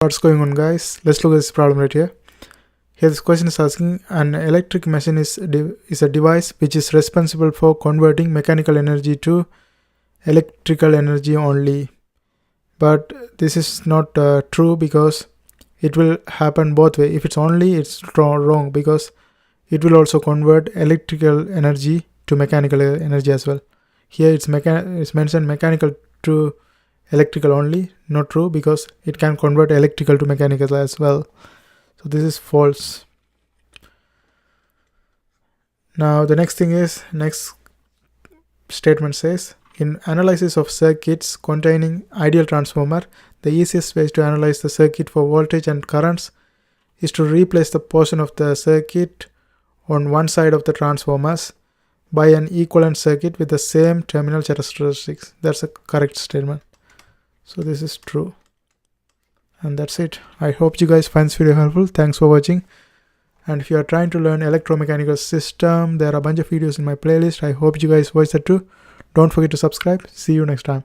What's going on, guys? Let's look at this problem right here. Here this question is asking, an electric machine is a device which is responsible for converting mechanical energy to electrical energy only. But this is not true, because it will happen both way. If it's only, it's wrong, because it will also convert electrical energy to mechanical energy as well. Here it's mentioned mechanical to electrical only. Not true, because it can convert electrical to mechanical as well. So this is false. Now the next statement says, in analysis of circuits containing ideal transformer, the easiest way to analyze the circuit for voltage and currents is to replace the portion of the circuit on one side of the transformers by an equivalent circuit with the same terminal characteristics. That's a correct statement. So this is true. And that's it. I hope you guys find this video helpful. Thanks for watching. And if you are trying to learn electromechanical system, there are a bunch of videos in my playlist. I hope you guys watch that too. Don't forget to subscribe. See you next time.